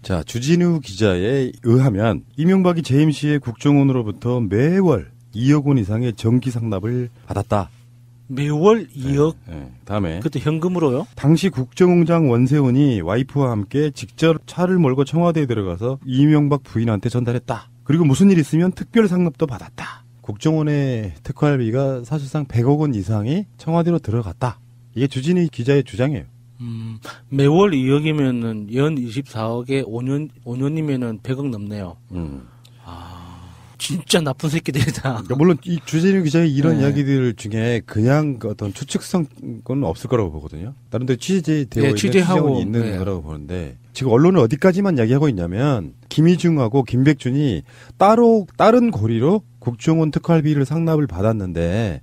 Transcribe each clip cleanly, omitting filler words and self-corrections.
자, 주진우 기자에 의하면 이명박이 재임 시에 국정원으로부터 매월 2억 원 이상의 정기 상납을 받았다. 매월 2억? 네. 다음에 그때 현금으로요? 당시 국정원장 원세훈이 와이프와 함께 직접 차를 몰고 청와대에 들어가서 이명박 부인한테 전달했다. 그리고 무슨 일 있으면 특별 상납도 받았다. 국정원의 특활비가 사실상 100억 원 이상이 청와대로 들어갔다. 이게 주진우 기자의 주장이에요. 매월 2억이면은 연 24억에 5년이면은 100억 넘네요. 진짜 나쁜 새끼들이다. 그러니까 물론 이 주진우 기자의 이런 네. 이야기들 중에 그냥 어떤 추측성은 없을 거라고 보거든요. 다른 데 취재되어 있는 취재원이 있는 거라고 보는데 지금 언론은 어디까지만 이야기하고 있냐면 김희중하고 김백준이 다른 고리로 국정원 특활비를 상납을 받았는데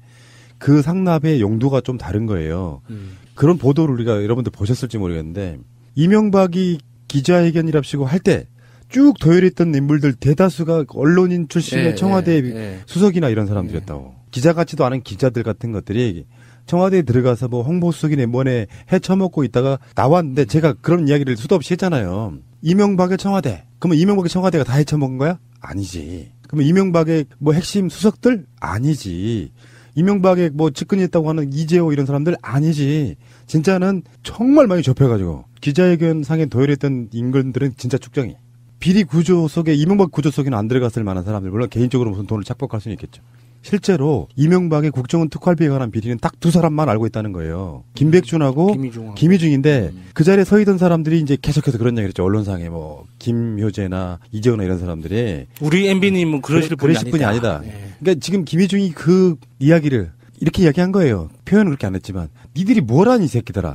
그 상납의 용도가 좀 다른 거예요. 그런 보도를 우리가 여러분들 보셨을지 모르겠는데 이명박이 기자회견이랍시고 할 때 쭉 도열했던 인물들 대다수가 언론인 출신의 청와대 수석이나 이런 사람들이었다고. 기자 같지도 않은 기자들 같은 것들이 청와대에 들어가서 뭐 홍보수석이네 뭐네 헤쳐먹고 있다가 나왔는데 제가 그런 이야기를 수도 없이 했잖아요. 이명박의 청와대. 그러면 이명박의 청와대가 다 헤쳐먹은 거야? 아니지. 그러면 이명박의 뭐 핵심 수석들? 아니지. 이명박의 뭐 측근이었다고 하는 이재호 이런 사람들? 아니지. 진짜는 정말 많이 좁혀가지고 기자회견 상에 도열했던 인간들은 진짜 축정이. 비리 구조 속에 이명박 구조 속에는 안 들어갔을 만한 사람들 물론 개인적으로 무슨 돈을 착복할 수는 있겠죠. 실제로 이명박의 국정원 특활비에 관한 비리는 딱 두 사람만 알고 있다는 거예요. 김백준하고 김희중인데 그 자리에 서 있던 사람들이 이제 계속해서 그런 얘기를 했죠. 언론상에 뭐 김효재나 이재호나 이런 사람들이 우리 MB님은 그러실 분이 아니다. 네. 그러니까 지금 김희중이 그 이야기를 이렇게 이야기한 거예요. 표현은 그렇게 안 했지만 니들이 뭘 하니 이 새끼들아.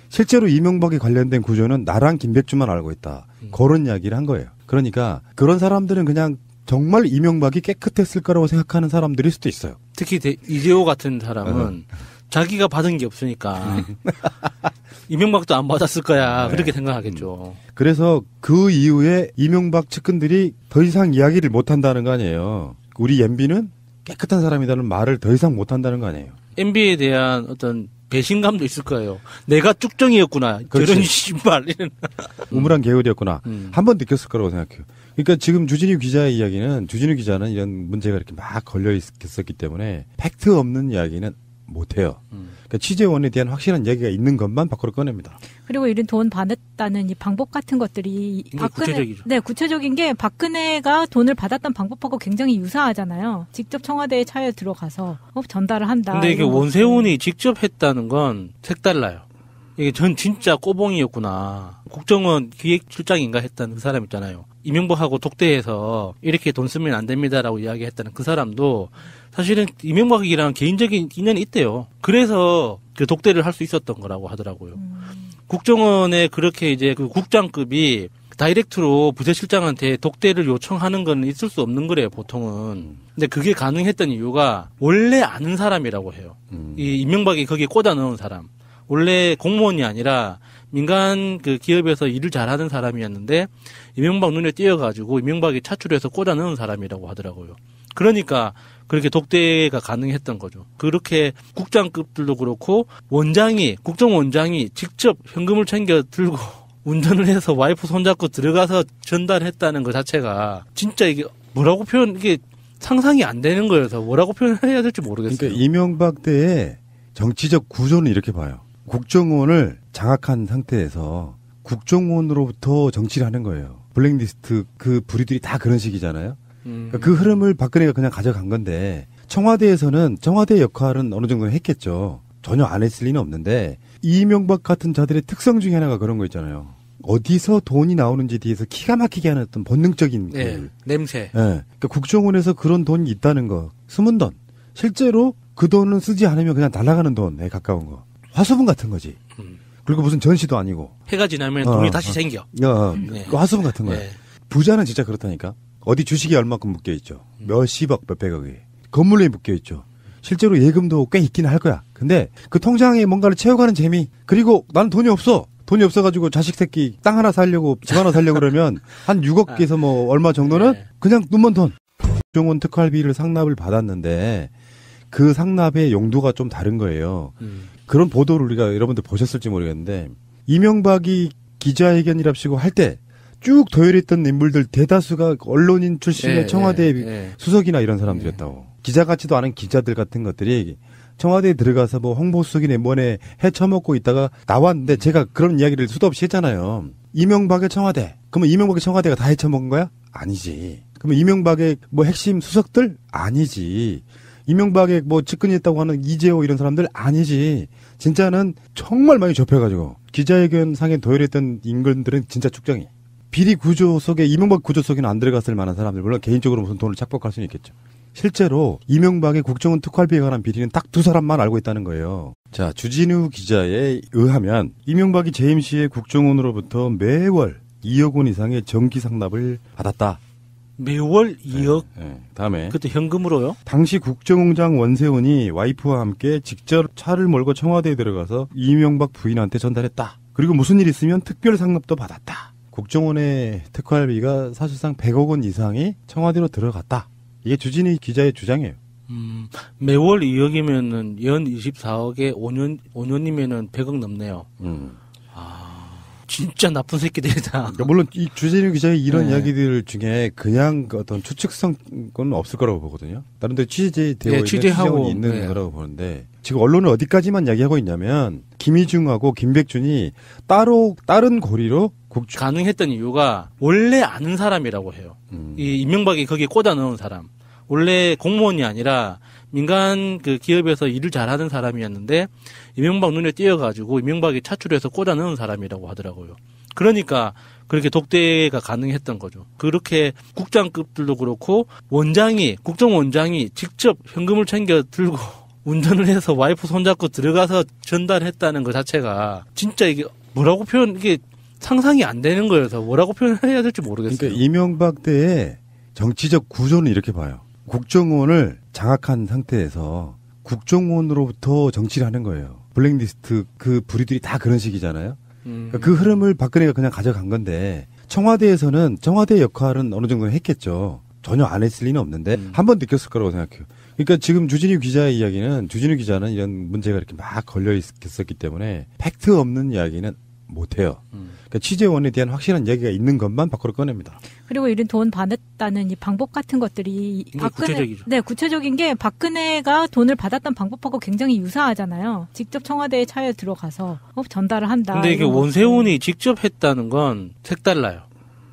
실제로 이명박에 관련된 구조는 나랑 김백준만 알고 있다. 그런 이야기를 한 거예요. 그러니까 그런 사람들은 그냥 정말 이명박이 깨끗했을 거라고 생각하는 사람들일 수도 있어요. 특히 이재호 같은 사람은 자기가 받은 게 없으니까 이명박도 안 받았을 거야. 그렇게 생각하겠죠. 그래서 그 이후에 이명박 측근들이 더 이상 이야기를 못한다는 거 아니에요. 우리 MB는 깨끗한 사람이라는 말을 더 이상 못한다는 거 아니에요. MB에 대한 어떤 배신감도 있을 거예요. 내가 쭉정이었구나. 저런 신발. 우물한 계열이었구나. 한 번 느꼈을 거라고 생각해요. 그러니까 지금 주진우 기자의 이야기는 주진우 기자는 이런 문제가 이렇게 막 걸려 있었기 때문에 팩트 없는 이야기는 못해요. 그러니까 취재원에 대한 확실한 이야기가 있는 것만 밖으로 꺼냅니다. 그리고 이런 돈 받았다는 이 방법 같은 것들이 구체적이죠. 네, 구체적인 게 박근혜가 돈을 받았던 방법하고 굉장히 유사하잖아요. 직접 청와대에 차에 들어가서 전달을 한다. 근데 이게 원세훈이 직접 했다는 건 색달라요. 이게 전 진짜 꼬봉이었구나. 국정원 기획실장인가 했다는 그 사람 있잖아요. 이명박하고 독대해서 이렇게 돈 쓰면 안 됩니다라고 이야기했다는 그 사람도 사실은 이명박이랑 개인적인 인연이 있대요. 그래서 그 독대를 할 수 있었던 거라고 하더라고요. 국정원에 그렇게 이제 그 국장급이 다이렉트로 부서실장한테 독대를 요청하는 건 있을 수 없는 거래요, 보통은. 근데 그게 가능했던 이유가 원래 아는 사람이라고 해요. 이 이명박이 거기에 꽂아 넣은 사람. 원래 공무원이 아니라 민간 그 기업에서 일을 잘하는 사람이었는데 이명박 눈에 띄어가지고 이명박이 차출해서 꽂아 넣은 사람이라고 하더라고요. 그러니까 그렇게 독대가 가능했던 거죠. 그렇게 국장급들도 그렇고 국정원장이 직접 현금을 챙겨 들고 운전을 해서 와이프 손잡고 들어가서 전달했다는 것 자체가 진짜 이게 이게 상상이 안 되는 거여서 뭐라고 표현해야 될지 모르겠어요. 그러니까 이명박 때의 정치적 구조는 이렇게 봐요. 국정원을 장악한 상태에서 국정원으로부터 정치를 하는 거예요. 블랙리스트 그 부리들이 다 그런 식이잖아요. 그러니까 그 흐름을 박근혜가 그냥 가져간 건데 청와대에서는 청와대 역할은 어느 정도 했겠죠. 전혀 안 했을 리는 없는데 이명박 같은 자들의 특성 중에 하나가 그런 거 있잖아요. 어디서 돈이 나오는지에 대해서 기가 막히게 하는 어떤 본능적인 냄새. 그러니까 국정원에서 그런 돈이 있다는 거. 숨은 돈. 실제로 그 돈은 쓰지 않으면 그냥 날아가는 돈에 가까운 거. 화수분 같은 거지. 그리고 무슨 전시도 아니고. 해가 지나면 돈이 다시 생겨. 화수분 같은 거야. 부자는 진짜 그렇다니까. 어디 주식이 얼마큼 묶여있죠. 몇십억, 몇백억이. 건물에 묶여있죠. 실제로 예금도 꽤 있긴 할 거야. 근데 그 통장에 뭔가를 채워가는 재미. 그리고 나는 돈이 없어. 돈이 없어가지고 자식 새끼 땅 하나 살려고 집 하나 살려고 그러면 한 6억에서 뭐 얼마 정도는 그냥 눈먼 돈. 국정원 특활비를 상납을 받았는데 그 상납의 용도가 좀 다른 거예요. 그런 보도를 우리가 여러분들 보셨을지 모르겠는데 이명박이 기자회견이랍시고 할 때 쭉 도열했던 인물들 대다수가 언론인 출신의 청와대 수석이나 이런 사람들이었다고. 기자 같지도 않은 기자들 같은 것들이 청와대에 들어가서 뭐 홍보수석이네 뭐네 해쳐먹고 있다가 나왔는데 제가 그런 이야기를 수도 없이 했잖아요. 이명박의 청와대. 그러면 이명박의 청와대가 다 해쳐먹은 거야? 아니지. 그러면 이명박의 뭐 핵심 수석들? 아니지. 이명박의 뭐 측근이었다고 하는 이재호 이런 사람들? 아니지. 진짜는 정말 많이 좁혀가지고 기자회견 상에 도열했던 인간들은 진짜 축정이. 비리 구조 속에 이명박 구조 속에는 안 들어갔을 만한 사람들 물론 개인적으로 무슨 돈을 착복할 수는 있겠죠. 실제로 이명박의 국정원 특활비에 관한 비리는 딱 두 사람만 알고 있다는 거예요. 자, 주진우 기자에 의하면 이명박이 재임 시에 국정원으로부터 매월 2억 원 이상의 정기 상납을 받았다. 매월 2억? 네. 다음에 그때 현금으로요? 당시 국정원장 원세훈이 와이프와 함께 직접 차를 몰고 청와대에 들어가서 이명박 부인한테 전달했다. 그리고 무슨 일 있으면 특별 상납도 받았다. 국정원의 특활비가 사실상 100억 원 이상이 청와대로 들어갔다. 이게 주진우 기자의 주장이에요. 매월 2억이면은 연 24억에 5년이면은 100억 넘네요. 진짜 나쁜 새끼들이다. 그러니까 물론 이 주진우 기자의 이런 이야기들 중에 그냥 어떤 추측성은 없을 거라고 보거든요. 다른 데 취재되어 있는 취재원이 있는 거라고 보는데 지금 언론은 어디까지만 이야기하고 있냐면 김희중하고 김백준이 따로 다른 고리로 가능했던 이유가 원래 아는 사람이라고 해요. 이 이명박이 거기에 꽂아 넣은 사람. 원래 공무원이 아니라 민간 그 기업에서 일을 잘하는 사람이었는데 이명박 눈에 띄어가지고 이명박이 차출해서 꽂아 넣은 사람이라고 하더라고요. 그러니까 그렇게 독대가 가능했던 거죠. 그렇게 국장급들도 그렇고 국정원장이 직접 현금을 챙겨 들고 운전을 해서 와이프 손잡고 들어가서 전달했다는 것 자체가 진짜 이게 이게 상상이 안 되는 거여서 뭐라고 표현해야 될지 모르겠어요. 그러니까 이명박 때의 정치적 구조는 이렇게 봐요. 국정원을 장악한 상태에서 국정원으로부터 정치를 하는 거예요. 블랙리스트 그 부리들이 다 그런 식이잖아요. 그러니까 그 흐름을 박근혜가 그냥 가져간 건데 청와대에서는 청와대 역할은 어느 정도 했겠죠. 전혀 안 했을 리는 없는데 한 번 느꼈을 거라고 생각해요. 그러니까 지금 주진우 기자의 이야기는 주진우 기자는 이런 문제가 이렇게 막 걸려 있었기 때문에 팩트 없는 이야기는 못해요. 그러니까 취재원에 대한 확실한 이야기가 있는 것만 밖으로 꺼냅니다. 그리고 이런 돈 받았다는 이 방법 같은 것들이 구체적이죠. 네, 구체적인 게 박근혜가 돈을 받았던 방법하고 굉장히 유사하잖아요. 직접 청와대에 차에 들어가서 전달을 한다. 근데 이게 원세훈이 직접 했다는 건 색달라요.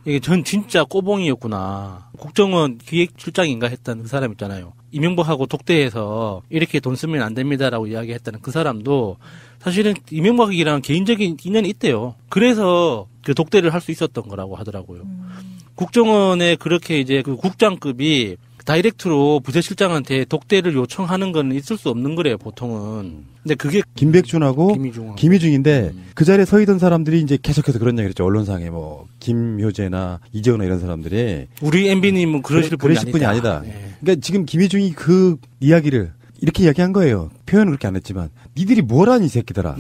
이게 전 진짜 꼬봉이었구나. 국정원 기획실장인가 했던 그 사람 있잖아요. 이명박하고 독대해서 이렇게 돈 쓰면 안 됩니다라고 이야기했다는 그 사람도 사실은 이명박이랑 개인적인 인연이 있대요. 그래서 그 독대를 할 수 있었던 거라고 하더라고요. 국정원에 그렇게 이제 그 국장급이 다이렉트로 부처실장한테 독대를 요청하는 건 있을 수 없는 거래요, 보통은. 근데 그게 김백준하고 김희중인데 그 자리에 서 있던 사람들이 이제 계속해서 그런 얘기를 했죠. 언론상에 뭐 김효재나 이재호나 이런 사람들이 우리 MB님은 그러실 분이 아니다. 네. 그러니까 지금 김희중이 그 이야기를 이렇게 이야기한 거예요. 표현은 그렇게 안 했지만 니들이 뭘 하니 이 새끼들아.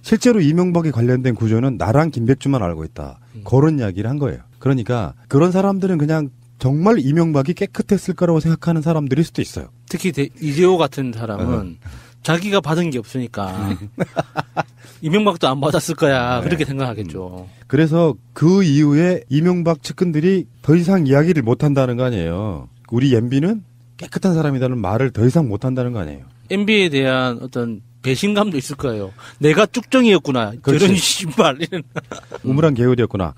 실제로 이명박에 관련된 구조는 나랑 김백준만 알고 있다. 그런 이야기를 한 거예요. 그러니까 그런 사람들은 그냥 정말 이명박이 깨끗했을 거라고 생각하는 사람들일 수도 있어요. 특히 이재호 같은 사람은 자기가 받은 게 없으니까 이명박도 안 받았을 거야. 그렇게 생각하겠죠. 그래서 그 이후에 이명박 측근들이 더 이상 이야기를 못한다는 거 아니에요. 우리 MB는 깨끗한 사람이라는 말을 더 이상 못한다는 거 아니에요. MB에 대한 어떤 배신감도 있을 거예요. 내가 쭉정이었구나. 저런 신발. 우물한 계열이었구나.